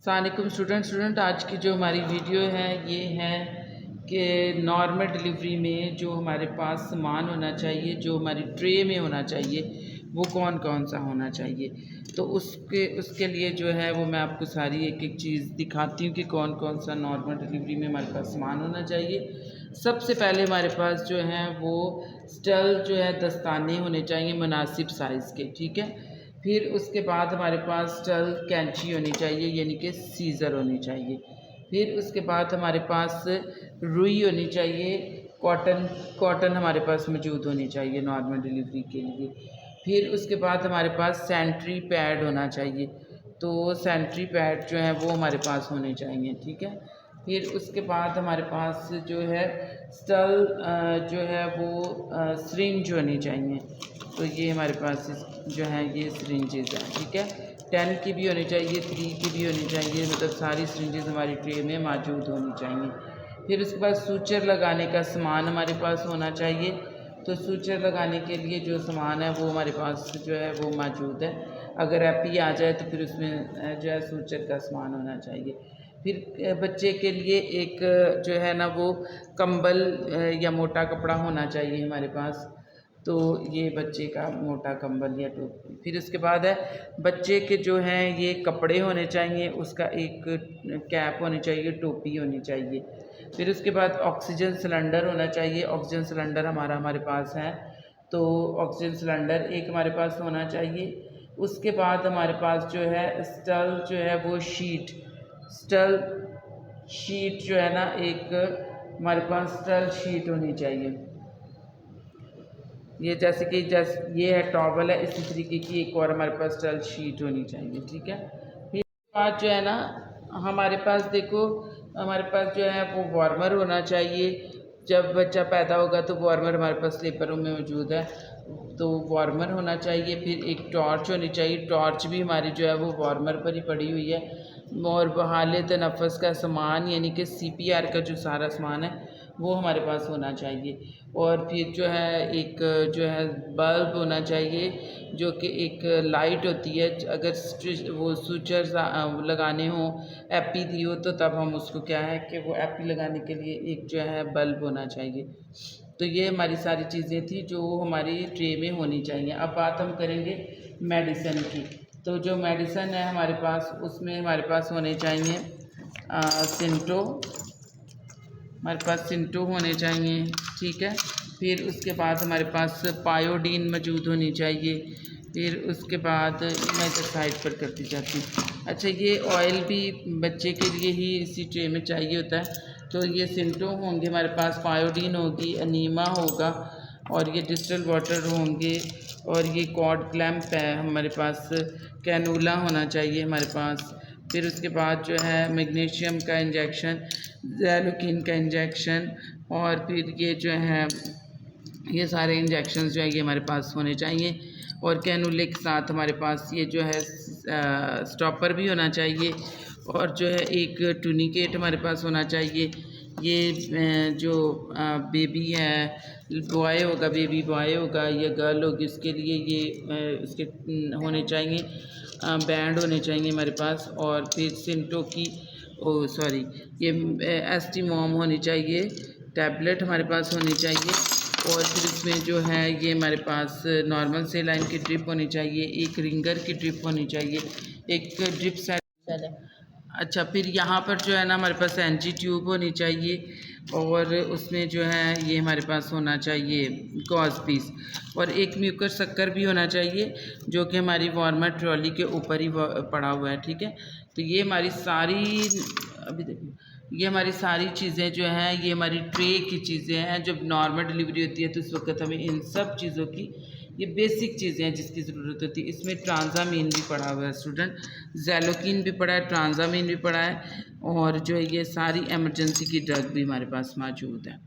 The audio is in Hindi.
अस्सलामुअलैकुम स्टूडेंट आज की जो हमारी वीडियो है ये है कि नॉर्मल डिलीवरी में जो हमारे पास सामान होना चाहिए, जो हमारी ट्रे में होना चाहिए, वो कौन कौन सा होना चाहिए। तो उसके लिए जो है वो मैं आपको सारी एक एक चीज़ दिखाती हूँ कि कौन कौन सा नॉर्मल डिलीवरी में हमारे पास सामान होना चाहिए। सबसे पहले हमारे पास जो है वो स्टल जो है दस्ताने होने चाहिए मुनासिब साइज़ के, ठीक है। फिर उसके बाद हमारे पास स्टल कैंची होनी चाहिए यानी कि सीज़र होनी चाहिए। फिर उसके बाद हमारे पास रुई होनी चाहिए, कॉटन हमारे पास मौजूद होनी चाहिए नॉर्मल डिलीवरी के लिए। फिर उसके बाद हमारे पास सैनिटरी पैड होना चाहिए, तो सैनिटरी पैड जो है वो हमारे पास होने चाहिए, ठीक है। फिर उसके बाद हमारे पास जो है स्टल जो है वो सिरिंज होनी चाहिए। तो ये हमारे पास जो है ये सिरिंजेस हैं, ठीक है। 10 की भी होनी चाहिए, 3 की भी होनी चाहिए, मतलब सारी सिरिंजेस हमारी ट्रे में मौजूद होनी चाहिए। फिर उसके बाद सूचर लगाने का सामान हमारे पास होना चाहिए। तो सूचर लगाने के लिए जो सामान है वो हमारे पास जो है वो मौजूद है। अगर एपी आ जाए तो फिर उसमें जो है सूचर का सामान होना चाहिए। फिर बच्चे के लिए एक जो है ना वो कंबल या मोटा कपड़ा होना चाहिए हमारे पास। तो ये बच्चे का मोटा कंबल या टोपी। फिर उसके बाद है बच्चे के जो हैं ये कपड़े होने चाहिए, उसका एक कैप होनी चाहिए, टोपी होनी चाहिए। फिर उसके बाद ऑक्सीजन सिलेंडर होना चाहिए। ऑक्सीजन सिलेंडर हमारे पास है, तो ऑक्सीजन सिलेंडर एक हमारे पास होना चाहिए। उसके बाद हमारे पास जो है स्टल जो है वो स्टल शीट जो है ना एक हमारे पास स्टल शीट होनी चाहिए। ये जैसे ये है टॉवल है, इसी तरीके की एक और हमारे पास स्टल शीट होनी चाहिए, ठीक है। फिर बाद जो है ना हमारे पास देखो हमारे पास जो है वो वार्मर होना चाहिए। जब बच्चा पैदा होगा तो वार्मर हमारे पास स्लीपर रूम में मौजूद है, तो वार्मर होना चाहिए। फिर एक टॉर्च होनी चाहिए, टॉर्च भी हमारी जो है वो वार्मर पर ही पड़ी हुई है। और बहाले तनफ़्फ़ुस का सामान यानी कि CPR का जो सारा सामान है वो हमारे पास होना चाहिए। और फिर जो है एक जो है बल्ब होना चाहिए जो कि एक लाइट होती है। अगर वो स्विचेस लगाने हों, एपी दी हो, तो तब हम उसको क्या है कि वो एपी लगाने के लिए एक जो है बल्ब होना चाहिए। तो ये हमारी सारी चीज़ें थी जो हमारी ट्रे में होनी चाहिए। अब बात हम करेंगे मेडिसिन की। तो जो मेडिसिन है हमारे पास उसमें हमारे पास होने चाहिए सिंटो, हमारे पास सिंटो होने चाहिए, ठीक है। फिर उसके बाद हमारे पास पायोडीन मौजूद होनी चाहिए। फिर उसके बाद मैं इधर साइड पर करती जाती हूँ। अच्छा, ये ऑयल भी बच्चे के लिए ही इसी ट्रे में चाहिए होता है। तो ये सिंटो होंगे हमारे पास, पायोडीन होगी, अनीमा होगा, और ये डिस्टिल वाटर होंगे, और ये कॉर्ड क्लैम्प है हमारे पास, कैनूला होना चाहिए हमारे पास। फिर उसके बाद जो है मैग्नीशियम का इंजेक्शन, ज़ैलोकिन का इंजेक्शन, और फिर ये जो है ये सारे इंजेक्शंस जो है ये हमारे पास होने चाहिए। और कैनुले के साथ हमारे पास ये जो है स्टॉपर भी होना चाहिए, और जो है एक टूनिकेट हमारे पास होना चाहिए। ये जो बेबी है, बॉय होगा, बेबी बॉय होगा या गर्ल होगी, उसके लिए ये उसके होने चाहिए बैंड होने चाहिए हमारे पास। और फिर सिंटो की ये एस्टीमोम होनी चाहिए, टैबलेट हमारे पास होनी चाहिए। और फिर इसमें जो है ये हमारे पास नॉर्मल सेलाइन की ड्रिप होनी चाहिए, एक रिंगर की ड्रिप होनी चाहिए, एक ड्रिप सेट। अच्छा, फिर यहाँ पर जो है ना हमारे पास एनजी ट्यूब होनी चाहिए, और उसमें जो है ये हमारे पास होना चाहिए गॉज पीस, और एक म्यूकर शक्कर भी होना चाहिए जो कि हमारी वार्मर ट्रॉली के ऊपर ही पड़ा हुआ है, ठीक है। तो ये हमारी सारी अभी देखिए ये हमारी सारी चीज़ें जो हैं ये हमारी ट्रे की चीज़ें हैं। जब नॉर्मल डिलीवरी होती है तो उस वक्त हमें इन सब चीज़ों की, ये बेसिक चीज़ें हैं जिसकी ज़रूरत होती है। इसमें ट्रांजामीन भी पड़ा हुआ है स्टूडेंट, ज़ैलोकिन भी पड़ा है, ट्रांजामीन भी पड़ा है, और जो है ये सारी एमरजेंसी की ड्रग भी हमारे पास मौजूद है।